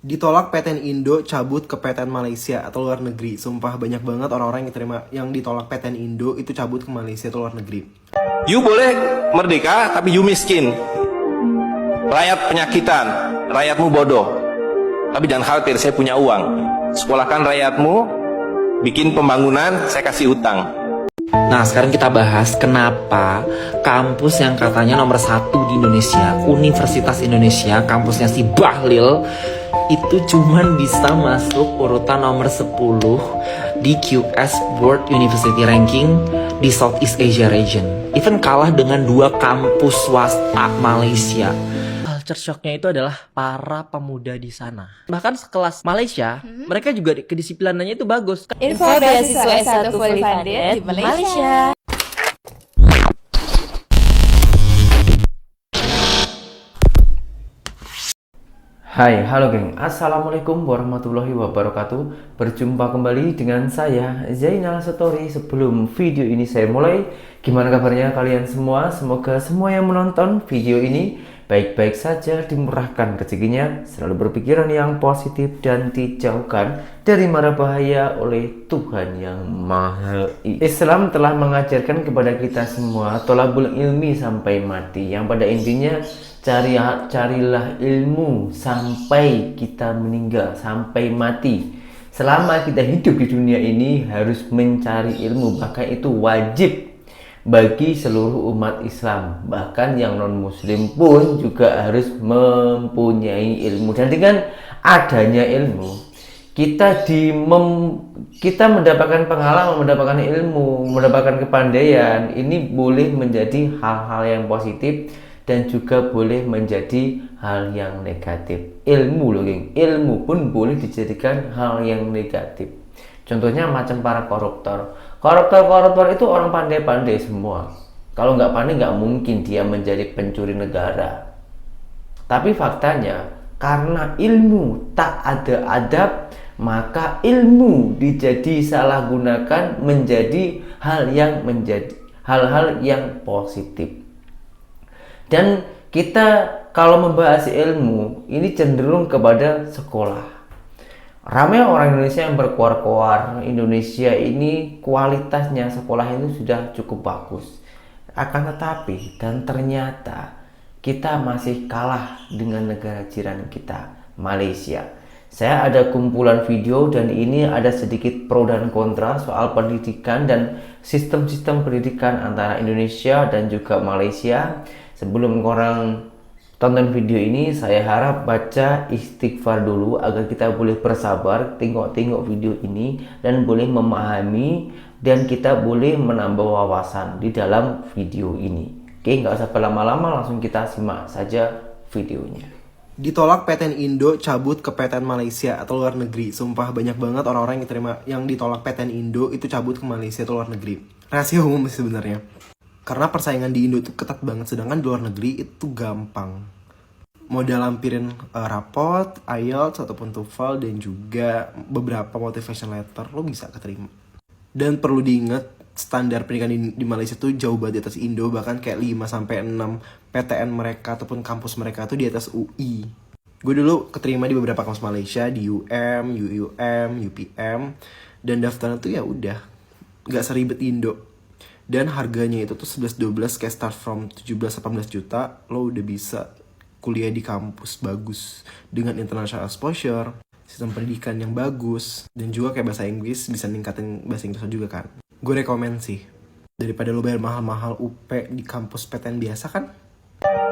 Ditolak PTN Indo, cabut ke PTN Malaysia atau luar negeri. Sumpah banyak banget orang-orang yang ditolak PTN Indo itu cabut ke Malaysia atau luar negeri. You boleh merdeka, tapi you miskin. Rakyat penyakitan, rakyatmu bodoh. Tapi jangan khawatir, saya punya uang. Sekolahkan rakyatmu, bikin pembangunan, saya kasih utang. Nah, sekarang kita bahas kenapa kampus yang katanya nomor 1 di Indonesia, Universitas Indonesia, kampusnya si Bahlil, itu cuman bisa masuk urutan nomor 10 di QS World University Ranking di Southeast Asia region. Even kalah dengan 2 kampus swasta Malaysia. Culture shocknya itu adalah para pemuda di sana. Bahkan sekelas Malaysia, mereka juga kedisiplinannya itu bagus. Info beasiswa S1 fully funded di Malaysia. Hai, halo geng. Assalamualaikum warahmatullahi wabarakatuh. Berjumpa kembali dengan saya, Zainal Story. Sebelum video ini saya mulai, gimana kabarnya kalian semua? Semoga semua yang menonton video ini baik-baik saja, dimurahkan rezekinya, selalu berpikiran yang positif dan dijauhkan dari mara bahaya oleh Tuhan yang Maha Esa. Islam telah mengajarkan kepada kita semua tolabul ilmi sampai mati, yang pada intinya carilah ilmu sampai kita meninggal, sampai mati. Selama kita hidup di dunia ini harus mencari ilmu, bahkan itu wajib bagi seluruh umat Islam. Bahkan yang non muslim pun juga harus mempunyai ilmu. Dan dengan adanya ilmu, kita mendapatkan pengalaman, mendapatkan ilmu, mendapatkan kepandaian. Ini boleh menjadi hal-hal yang positif dan juga boleh menjadi hal yang negatif. Ilmu loh geng, ilmu pun boleh dijadikan hal yang negatif. Contohnya macam para koruptor. Koruptor itu orang pandai-pandai semua. Kalau nggak pandai nggak mungkin dia menjadi pencuri negara. Tapi faktanya karena ilmu tak ada adab, maka ilmu salah gunakan menjadi hal-hal yang positif. Dan kita kalau membahas ilmu ini cenderung kepada sekolah. Ramai orang Indonesia yang berkoar-koar, Indonesia ini kualitasnya sekolah itu sudah cukup bagus. Akan tetapi dan ternyata kita masih kalah dengan negara jiran kita, Malaysia. Saya ada kumpulan video dan ini ada sedikit pro dan kontra soal pendidikan dan sistem-sistem pendidikan antara Indonesia dan juga Malaysia. Sebelum orang tonton video ini, saya harap baca istighfar dulu agar kita boleh bersabar, tengok video ini dan boleh memahami dan kita boleh menambah wawasan di dalam video ini. Oke, nggak usah berlama-lama, langsung kita simak saja videonya. Ditolak PTN Indo, cabut ke PTN Malaysia atau luar negeri. Sumpah banyak banget orang-orang yang ditolak PTN Indo itu cabut ke Malaysia atau luar negeri. Rahasia umum sih sebenarnya. Karena persaingan di Indo itu ketat banget, sedangkan di luar negeri itu gampang. Modal lampirin rapot, IELTS ataupun TOEFL dan juga beberapa motivation letter lo bisa keterima. Dan perlu diingat standar pendidikan di Malaysia tuh jauh banget di atas Indo, bahkan kayak 5-6 PTN mereka ataupun kampus mereka tuh di atas UI. Gue dulu keterima di beberapa kampus Malaysia, di UM, UUM, UPM, dan daftarnya tuh ya udah nggak seribet Indo. Dan harganya itu tuh 11-12 kayak start from 17-18 juta, lo udah bisa kuliah di kampus bagus dengan international exposure, sistem pendidikan yang bagus, dan juga kayak bahasa Inggris bisa ningkatin bahasa Inggris juga kan. Gue rekomen sih, daripada lo bayar mahal-mahal UP di kampus PTN biasa kan.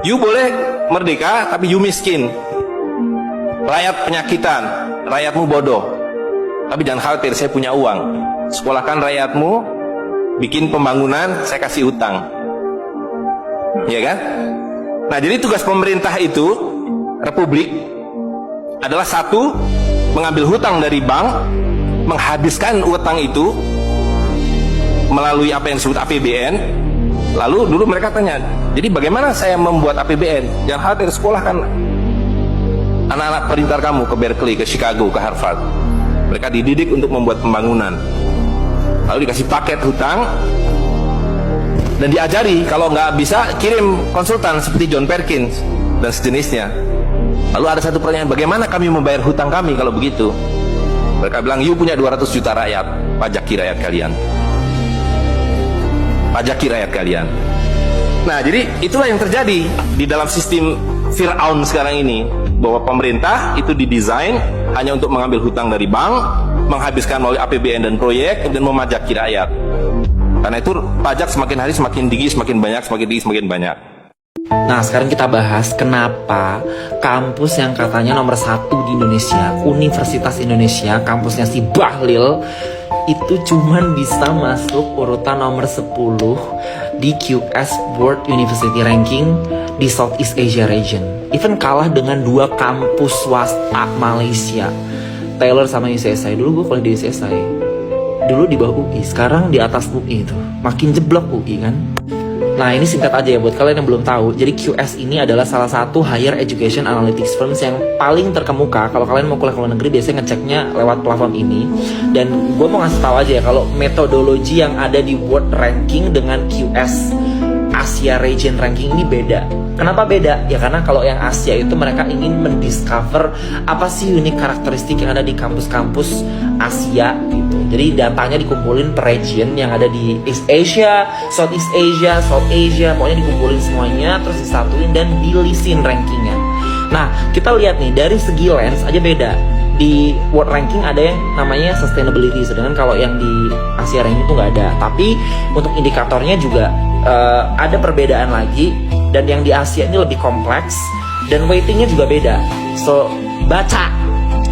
You boleh merdeka, tapi you miskin. Rakyat penyakitan, rakyatmu bodoh. Tapi jangan khawatir, saya punya uang. Sekolahkan rakyatmu, bikin pembangunan, saya kasih utang. Ya kan? Nah, jadi tugas pemerintah itu, Republik, adalah satu, mengambil hutang dari bank, menghabiskan utang itu melalui apa yang disebut APBN. Lalu dulu mereka tanya, jadi bagaimana saya membuat APBN? Jangan khawatir, sekolahkan anak-anak pintar kamu ke Berkeley, ke Chicago, ke Harvard. Mereka dididik untuk membuat pembangunan. Lalu dikasih paket hutang dan diajari kalau nggak bisa kirim konsultan seperti John Perkins dan sejenisnya. Lalu ada satu pertanyaan, bagaimana kami membayar hutang kami kalau begitu? Mereka bilang, you punya 200 juta rakyat, pajaki rakyat kalian. Pajaki rakyat kalian. Nah, jadi itulah yang terjadi di dalam sistem Fir'aun sekarang ini, bahwa pemerintah itu didesain hanya untuk mengambil hutang dari bank, menghabiskan melalui APBN dan proyek, dan memajaki rakyat. Karena itu pajak semakin hari semakin tinggi, semakin banyak, semakin tinggi, semakin banyak. Nah, sekarang kita bahas kenapa kampus yang katanya nomor 1 di Indonesia, Universitas Indonesia, kampusnya si Bahlil, itu cuman bisa masuk urutan nomor 10 di QS World University Ranking di Southeast Asia region. Even kalah dengan 2 kampus swasta Malaysia, Taylor sama UCSI. Dulu gue kuliah di UCSI, dulu di bawah UI, sekarang di atas UI itu. Makin jeblok UI kan. Nah, ini singkat aja ya buat kalian yang belum tahu. Jadi QS ini adalah salah satu higher education analytics firms yang paling terkemuka. Kalau kalian mau kuliah ke luar negeri, biasanya ngeceknya lewat platform ini. Dan gue mau ngasih tahu aja ya, kalau metodologi yang ada di World Ranking dengan QS Asia Region Ranking ini beda. Kenapa beda? Ya karena kalau yang Asia itu mereka ingin mendiscover apa sih unik karakteristik yang ada di kampus-kampus Asia gitu. Jadi datanya dikumpulin per region yang ada di East Asia, Southeast Asia, South Asia, pokoknya dikumpulin semuanya, terus disatuin dan dilisin rankingnya. Nah, kita lihat nih dari segi lens aja beda. Di World Ranking ada yang namanya sustainability, sedangkan kalau yang di Asia Ranking itu nggak ada. Tapi untuk indikatornya juga ada perbedaan lagi, dan yang di Asia ini lebih kompleks dan weightingnya juga beda. So, baca.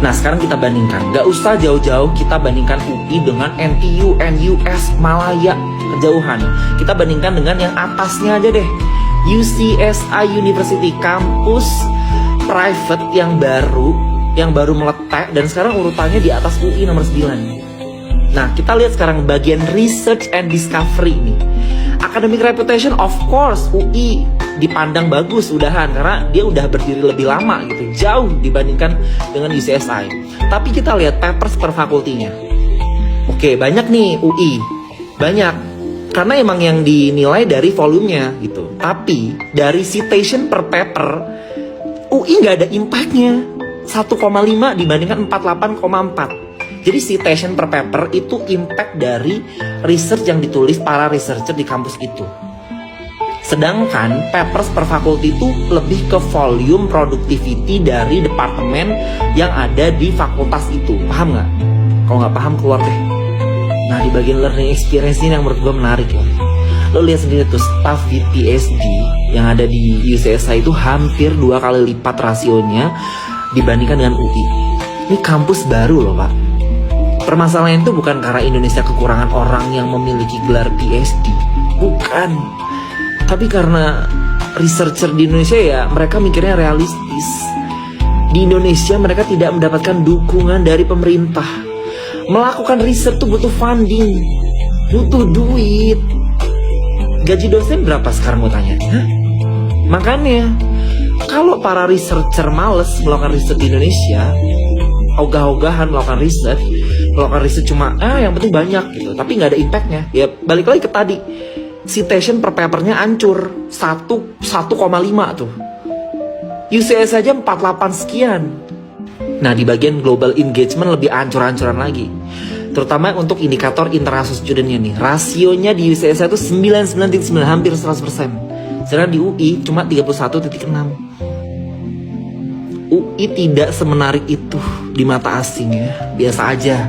Nah, sekarang kita bandingkan. Gak usah jauh-jauh kita bandingkan UI dengan NTU, NUS, Malaya, kejauhan. Kita bandingkan dengan yang atasnya aja deh. UCSI University, kampus private yang baru meletak, dan sekarang urutannya di atas UI nomor 9. Nah, kita lihat sekarang bagian research and discovery ini. Academic reputation, of course UI dipandang bagus udahan karena dia udah berdiri lebih lama gitu, jauh dibandingkan dengan UCSI. Tapi kita lihat papers per fakultinya. Oke, banyak nih UI, banyak karena emang yang dinilai dari volumenya gitu. Tapi dari citation per paper, UI nggak ada impactnya, 1,5 dibandingkan 48,4. Jadi citation per paper itu impact dari research yang ditulis para researcher di kampus itu. Sedangkan papers per fakulti itu lebih ke volume productivity dari departemen yang ada di fakultas itu. Paham nggak? Kalau nggak paham keluar deh. Nah, di bagian learning experience ini yang menurut gue menarik ya. Lo lihat sendiri tuh, staff di PhD yang ada di UCSI itu hampir 2 kali lipat rasionya dibandingkan dengan UI. Ini kampus baru loh Pak. Permasalahan itu bukan karena Indonesia kekurangan orang yang memiliki gelar PhD, bukan. Tapi karena researcher di Indonesia ya mereka mikirnya realistis. Di Indonesia mereka tidak mendapatkan dukungan dari pemerintah. Melakukan riset tuh butuh funding, butuh duit. Gaji dosen berapa sekarang gue tanya? Hah? Makanya kalau para researcher males melakukan riset di Indonesia, ogah-ogahan melakukan riset cuma yang penting banyak gitu, tapi nggak ada impactnya. Ya balik lagi ke tadi, citation per papernya hancur 1,5 tuh. UCS aja 48 sekian. Nah, di bagian global engagement lebih ancur-ancuran lagi, terutama untuk indikator international studentnya nih. Rasionya di UCS itu 99,9, hampir 100%. Sedangkan di UI cuma 31,6. UI tidak semenarik itu di mata asing ya, biasa aja.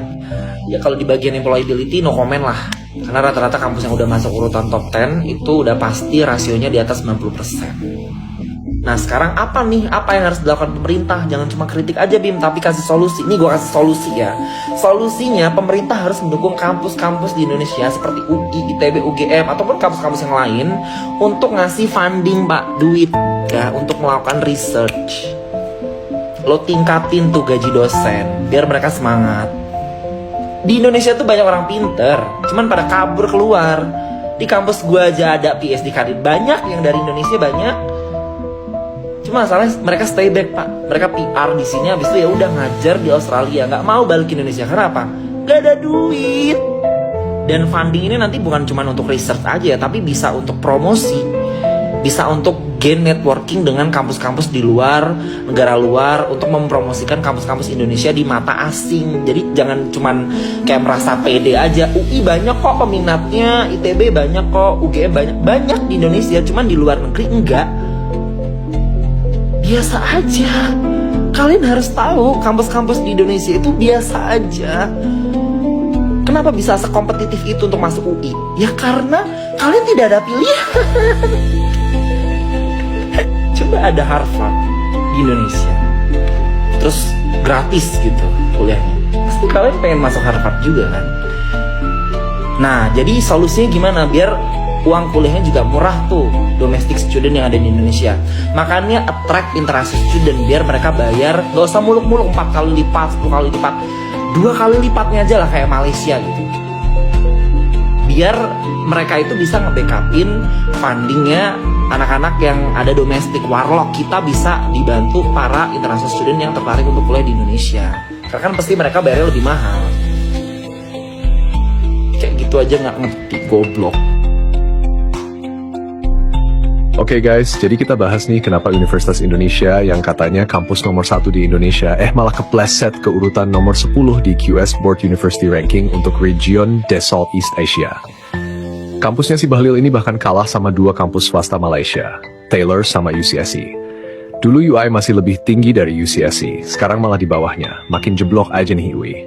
Ya kalau di bagian employability no comment lah. Karena rata-rata kampus yang udah masuk urutan top 10 itu udah pasti rasionya di atas 90%. Nah sekarang apa nih? Apa yang harus dilakukan pemerintah? Jangan cuma kritik aja Bim, tapi kasih solusi. Ini gue kasih solusi ya. Solusinya pemerintah harus mendukung kampus-kampus di Indonesia seperti UI, ITB, UGM, ataupun kampus-kampus yang lain untuk ngasih funding Pak, duit ya, untuk melakukan research. Lo tingkatin tuh gaji dosen biar mereka semangat. Di Indonesia tuh banyak orang pinter, cuman pada kabur keluar. Di kampus gue aja ada PhD kandidat banyak yang dari Indonesia banyak. Cuma masalahnya mereka stay back Pak. Mereka PR di sini, habis itu ya udah ngajar di Australia, nggak mau balik ke Indonesia. Karena apa? Gak ada duit. Dan funding ini nanti bukan cuma untuk research aja, tapi bisa untuk promosi. bisa untuk gain networking dengan kampus-kampus di luar, negara luar, untuk mempromosikan kampus-kampus Indonesia di mata asing. Jadi jangan cuman kayak merasa pede aja, UI banyak kok peminatnya, ITB banyak kok, UGM banyak di Indonesia, cuman di luar negeri enggak. Biasa aja. Kalian harus tahu kampus-kampus di Indonesia itu biasa aja. Kenapa bisa sekompetitif itu untuk masuk UI? Ya karena kalian tidak ada pilihan. Coba ada Harvard di Indonesia, terus gratis gitu kuliahnya, pasti kalian pengen masuk Harvard juga kan. Nah, jadi solusinya gimana biar uang kuliahnya juga murah tuh, domestic student yang ada di Indonesia. Makanya attract international student, biar mereka bayar gak usah muluk-muluk 4 kali lipat, 10 kali lipat, 2 kali lipatnya aja lah kayak Malaysia gitu. Biar mereka itu bisa nge-backupin fundingnya anak-anak yang ada domestik. Warlock kita bisa dibantu para international student yang tertarik untuk kuliah di Indonesia, karena kan pasti mereka bayarnya lebih mahal. Kayak gitu aja nggak ngerti, goblok. Oke guys, jadi kita bahas nih kenapa Universitas Indonesia yang katanya kampus nomor 1 di Indonesia malah kepleset ke urutan nomor 10 di QS Board University Ranking untuk region de Southeast Asia. Kampusnya si Bahlil ini bahkan kalah sama 2 kampus swasta Malaysia, Taylor sama UCSC. Dulu UI masih lebih tinggi dari UCSC, sekarang malah di bawahnya, makin jeblok aja nih UI.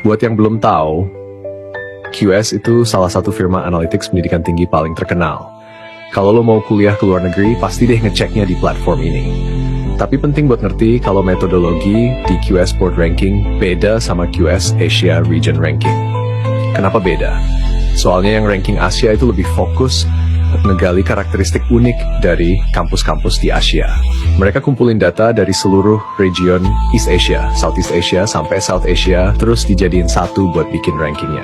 Buat yang belum tahu, QS itu salah satu firma analytics pendidikan tinggi paling terkenal. Kalau lo mau kuliah ke luar negeri, pasti deh ngeceknya di platform ini. Tapi penting buat ngerti kalau metodologi di QS Board Ranking beda sama QS Asia Region Ranking. Kenapa beda? Soalnya yang ranking Asia itu lebih fokus ngegali karakteristik unik dari kampus-kampus di Asia. Mereka kumpulin data dari seluruh region East Asia, Southeast Asia, sampai South Asia, terus dijadiin satu buat bikin rankingnya.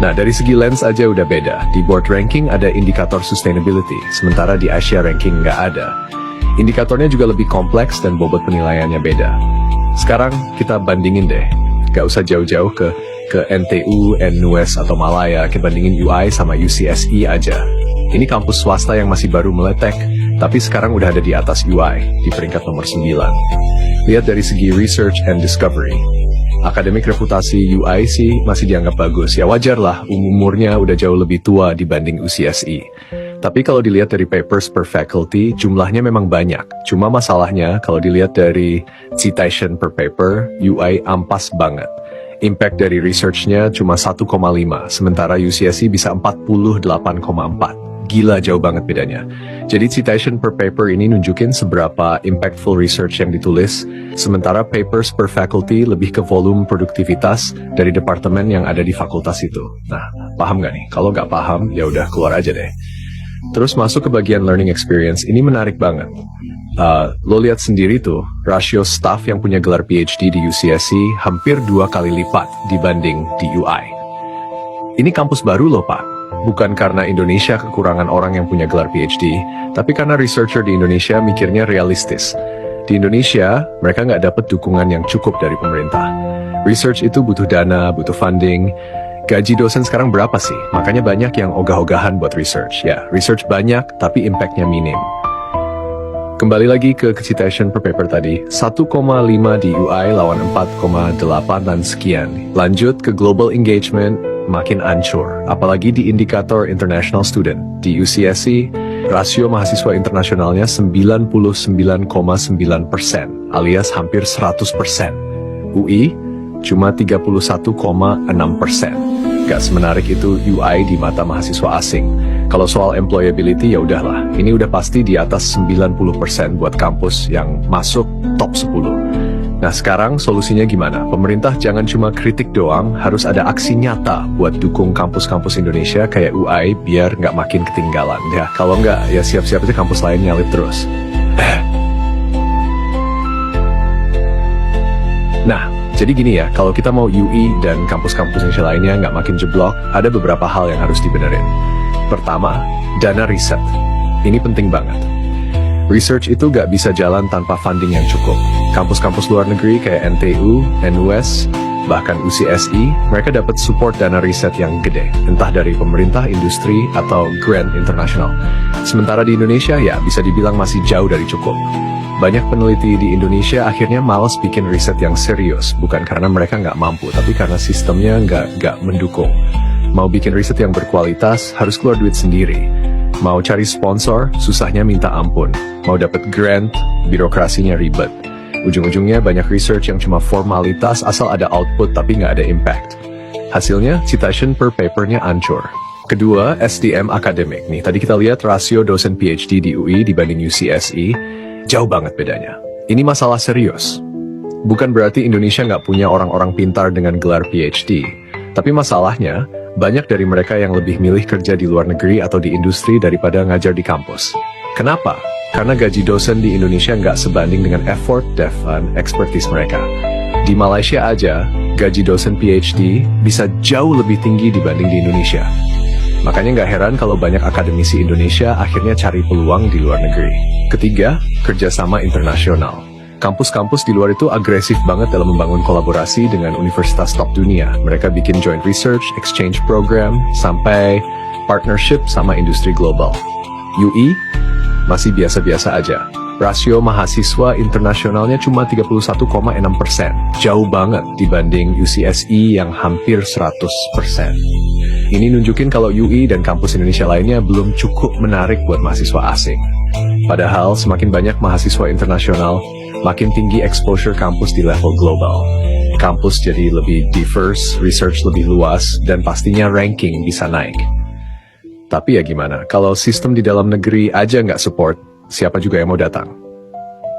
Nah, dari segi lens aja udah beda. Di board ranking ada indikator sustainability, sementara di Asia ranking nggak ada. Indikatornya juga lebih kompleks dan bobot penilaiannya beda. Sekarang kita bandingin deh. Gak usah jauh-jauh ke NTU, NUS, atau Malaya. Kita bandingin UI sama UCSI aja. Ini kampus swasta yang masih baru meletek, tapi sekarang udah ada di atas UI, di peringkat nomor 9. Lihat dari segi research and discovery. Akademik reputasi UI sih masih dianggap bagus. Ya wajar lah, umurnya udah jauh lebih tua dibanding UCSI. Tapi kalau dilihat dari papers per faculty, jumlahnya memang banyak. Cuma masalahnya, kalau dilihat dari citation per paper, UI ampas banget. Impact dari researchnya cuma 1,5, sementara UCSI bisa 48,4. Gila, jauh banget bedanya. Jadi citation per paper ini nunjukin seberapa impactful research yang ditulis, sementara papers per faculty lebih ke volume produktivitas dari departemen yang ada di fakultas itu. Nah, paham gak nih? Kalau gak paham, ya udah keluar aja deh. Terus masuk ke bagian learning experience, ini menarik banget. Lo lihat sendiri tuh, rasio staff yang punya gelar PhD di UCSC hampir 2 kali lipat dibanding di UI. Ini kampus baru loh, Pak. Bukan karena Indonesia kekurangan orang yang punya gelar PhD, tapi karena researcher di Indonesia mikirnya realistis. Di Indonesia, mereka nggak dapat dukungan yang cukup dari pemerintah. Research itu butuh dana, butuh funding. Gaji dosen sekarang berapa sih? Makanya banyak yang ogah-ogahan buat research. Ya, research banyak, tapi impact-nya minim. Kembali lagi ke citation per paper tadi, 1,5 di UI lawan 4,8 dan sekian. Lanjut ke global engagement, makin ancur, apalagi di indikator international student. Di UCSC, rasio mahasiswa internasionalnya 99,9%, alias hampir 100%. UI, cuma 31,6%. Gak semenarik itu UI di mata mahasiswa asing. Kalau soal employability ya udahlah, ini udah pasti di atas 90% buat kampus yang masuk top 10. Nah sekarang solusinya gimana? Pemerintah jangan cuma kritik doang, harus ada aksi nyata buat dukung kampus-kampus Indonesia kayak UI biar nggak makin ketinggalan. Ya kalau nggak, ya siap-siap aja kampus lain nyalip terus. Nah, jadi gini ya, kalau kita mau UI dan kampus-kampus Indonesia lainnya nggak makin jeblok, ada beberapa hal yang harus dibenerin. Pertama, dana riset. Ini penting banget. Research itu gak bisa jalan tanpa funding yang cukup. Kampus-kampus luar negeri kayak NTU, NUS, Bahkan UCSI, mereka dapat support dana riset yang gede, entah dari pemerintah, industri, atau grant internasional. Sementara di Indonesia, ya bisa dibilang masih jauh dari cukup. Banyak peneliti di Indonesia akhirnya malas bikin riset yang serius, bukan karena mereka nggak mampu, tapi karena sistemnya nggak mendukung. Mau bikin riset yang berkualitas, harus keluar duit sendiri. Mau cari sponsor, susahnya minta ampun. Mau dapat grant, birokrasinya ribet. Ujung-ujungnya banyak research yang cuma formalitas asal ada output tapi nggak ada impact. Hasilnya, citation per papernya ancur. Kedua, SDM akademik. Nih, tadi kita lihat rasio dosen PhD di UI dibanding UCSI, jauh banget bedanya. Ini masalah serius. Bukan berarti Indonesia nggak punya orang-orang pintar dengan gelar PhD. Tapi masalahnya, banyak dari mereka yang lebih milih kerja di luar negeri atau di industri daripada ngajar di kampus. Kenapa? Karena gaji dosen di Indonesia nggak sebanding dengan effort, dan expertise mereka. Di Malaysia aja, gaji dosen PhD bisa jauh lebih tinggi dibanding di Indonesia. Makanya nggak heran kalau banyak akademisi Indonesia akhirnya cari peluang di luar negeri. Ketiga, kerjasama internasional. Kampus-kampus di luar itu agresif banget dalam membangun kolaborasi dengan universitas top dunia. Mereka bikin joint research, exchange program, sampai partnership sama industri global. UI masih biasa-biasa aja. Rasio mahasiswa internasionalnya cuma 31,6%. Jauh banget dibanding UCSI yang hampir 100%. Ini nunjukin kalau UI dan kampus Indonesia lainnya belum cukup menarik buat mahasiswa asing. Padahal semakin banyak mahasiswa internasional, makin tinggi exposure kampus di level global. Kampus jadi lebih diverse, research lebih luas, dan pastinya ranking bisa naik. Tapi ya gimana, kalau sistem di dalam negeri aja nggak support, siapa juga yang mau datang?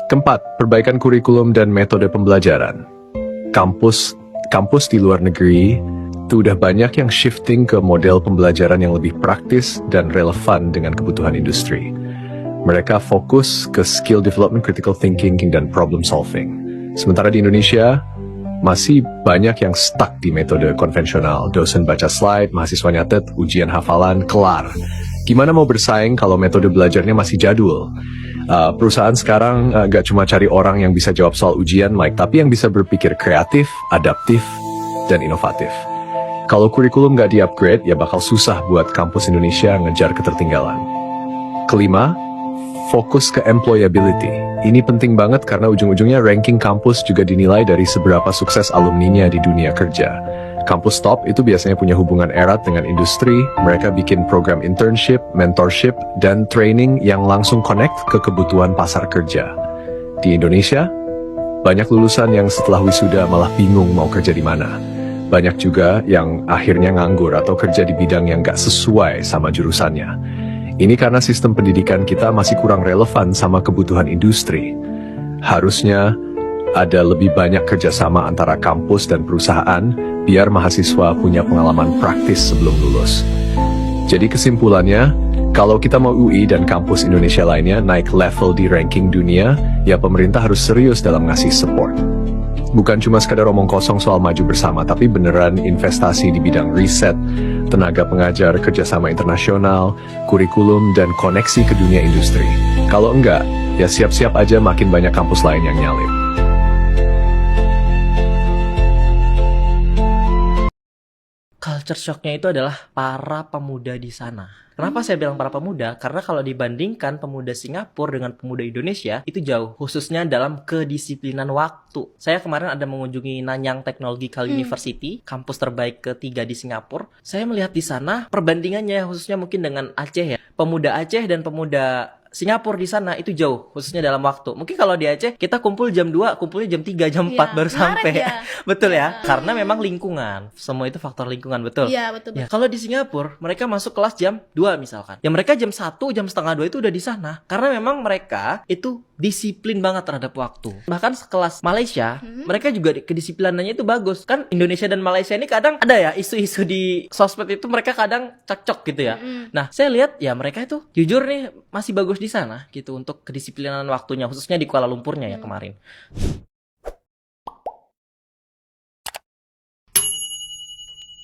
Keempat, perbaikan kurikulum dan metode pembelajaran. Kampus di luar negeri itu udah banyak yang shifting ke model pembelajaran yang lebih praktis dan relevan dengan kebutuhan industri. Mereka fokus ke skill development, critical thinking, dan problem solving. Sementara di Indonesia, masih banyak yang stuck di metode konvensional. Dosen baca slide, mahasiswa nyatet, ujian hafalan, kelar. Gimana mau bersaing kalau metode belajarnya masih jadul? Perusahaan sekarang gak cuma cari orang yang bisa jawab soal ujian, tapi yang bisa berpikir kreatif, adaptif, dan inovatif. Kalau kurikulum gak di-upgrade, ya bakal susah buat kampus Indonesia ngejar ketertinggalan. Kelima, fokus ke employability. Ini penting banget karena ujung-ujungnya ranking kampus juga dinilai dari seberapa sukses alumninya di dunia kerja. Kampus top itu biasanya punya hubungan erat dengan industri, mereka bikin program internship, mentorship, dan training yang langsung connect ke kebutuhan pasar kerja. Di Indonesia, banyak lulusan yang setelah wisuda malah bingung mau kerja di mana. Banyak juga yang akhirnya nganggur atau kerja di bidang yang gak sesuai sama jurusannya. Ini karena sistem pendidikan kita masih kurang relevan sama kebutuhan industri. Harusnya ada lebih banyak kerjasama antara kampus dan perusahaan biar mahasiswa punya pengalaman praktis sebelum lulus. Jadi kesimpulannya, kalau kita mau UI dan kampus Indonesia lainnya naik level di ranking dunia, ya pemerintah harus serius dalam ngasih support. Bukan cuma sekadar omong kosong soal maju bersama, tapi beneran investasi di bidang riset, tenaga pengajar, kerjasama internasional, kurikulum, dan koneksi ke dunia industri. Kalau enggak, ya siap-siap aja makin banyak kampus lain yang nyalip. Culture shocknya itu adalah para pemuda di sana. Kenapa saya bilang para pemuda? Karena kalau dibandingkan pemuda Singapura dengan pemuda Indonesia, itu jauh. Khususnya dalam kedisiplinan waktu. Saya kemarin ada mengunjungi Nanyang Technological University, kampus terbaik ketiga di Singapura. Saya melihat di sana perbandingannya, khususnya mungkin dengan Aceh ya. Pemuda Aceh dan pemuda Singapura di sana itu jauh, khususnya dalam waktu. Mungkin kalau di Aceh kita kumpul jam 2, kumpulnya jam 3, jam 4 baru sampai. Ya. Betul ya? Karena memang lingkungan. Semua itu faktor lingkungan, betul. Iya, betul. Ya, kalau di Singapura, mereka masuk kelas jam 2 misalkan. Ya mereka jam 1, jam setengah 2 itu udah di sana. Karena memang mereka itu disiplin banget terhadap waktu. Bahkan sekelas Malaysia, mereka juga kedisiplinannya itu bagus. Kan Indonesia dan Malaysia ini kadang ada ya isu-isu di sosmed itu mereka kadang cekcok gitu ya. Nah, saya lihat ya mereka itu jujur nih masih bagus di sana gitu untuk kedisiplinan waktunya, khususnya di Kuala Lumpurnya ya kemarin.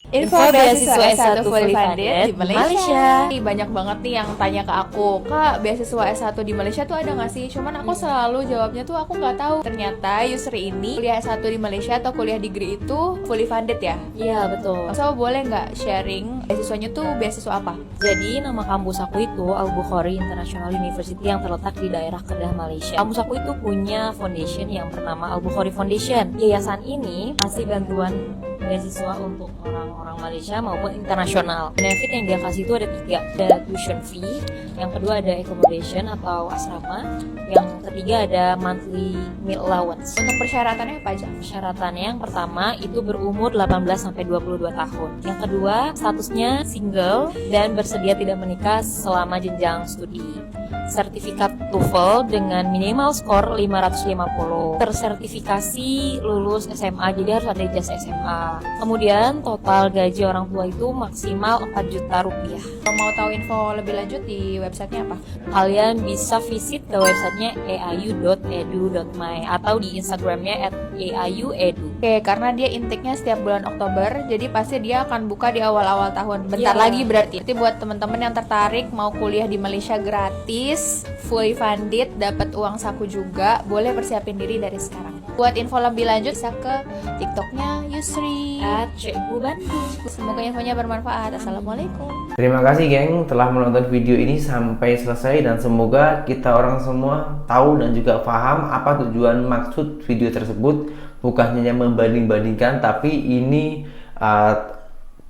Info beasiswa S1 fully funded di Malaysia. Banyak banget nih yang tanya ke aku, Kak, beasiswa S1 di Malaysia tuh ada nggak sih? Cuman aku selalu jawabnya tuh aku nggak tahu. Ternyata Yusri ini kuliah S1 di Malaysia atau kuliah degree itu fully funded ya? Iya betul. So boleh nggak sharing beasiswanya tuh beasiswa apa? Jadi nama kampus aku itu Al-Bukhari International University yang terletak di daerah Kedah, Malaysia. Kampus aku itu punya foundation yang bernama Al-Bukhari Foundation. Yayasan ini kasih bantuan beasiswa untuk orang-orang Malaysia maupun internasional. Benefit yang dia kasih itu ada 3. Ada tuition fee, yang kedua ada accommodation atau asrama, yang ketiga ada monthly meal allowance. Untuk persyaratannya apa aja? Persyaratannya yang pertama itu berumur 18 sampai 22 tahun. Yang kedua statusnya single dan bersedia tidak menikah selama jenjang studi. Sertifikat TOEFL dengan minimal skor 550. Tersertifikasi lulus SMA, jadi harus ada ijazah SMA. Kemudian total gaji orang tua itu maksimal 4 juta rupiah. Kalau mau tahu info lebih lanjut di websitenya apa? Kalian bisa visit ke websitenya eayu.edu.my atau di Instagramnya @eayuedu. Oke, karena dia intake-nya setiap bulan Oktober, jadi pasti dia akan buka di awal-awal tahun. Bentar lagi berarti. Jadi buat teman-teman yang tertarik mau kuliah di Malaysia gratis, fully funded, dapat uang saku juga, boleh persiapin diri dari sekarang. Buat info lebih lanjut bisa ke TikToknya Yusri @cikgu Bandung. Semoga infonya bermanfaat. Assalamualaikum. Terima kasih geng telah menonton video ini sampai selesai, dan semoga kita orang semua tahu dan juga paham apa tujuan maksud video tersebut. Bukan hanya membanding-bandingkan, tapi ini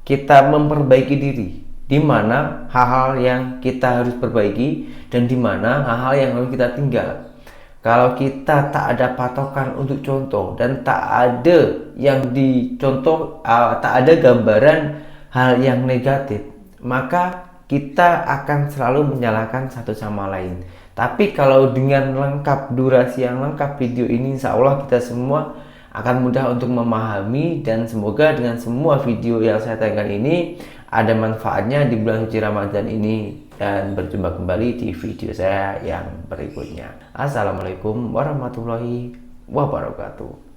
kita memperbaiki diri, di mana hal-hal yang kita harus perbaiki dan di mana hal-hal yang harus kita tinggal. Kalau kita tak ada patokan untuk contoh dan tak ada yang dicontoh, tak ada gambaran hal yang negatif, maka kita akan selalu menyalahkan satu sama lain. Tapi kalau dengan lengkap, durasi yang lengkap video ini, insya Allah kita semua akan mudah untuk memahami, dan semoga dengan semua video yang saya tayangkan ini ada manfaatnya di bulan suci Ramadan ini. Dan berjumpa kembali di video saya yang berikutnya. Assalamualaikum warahmatullahi wabarakatuh.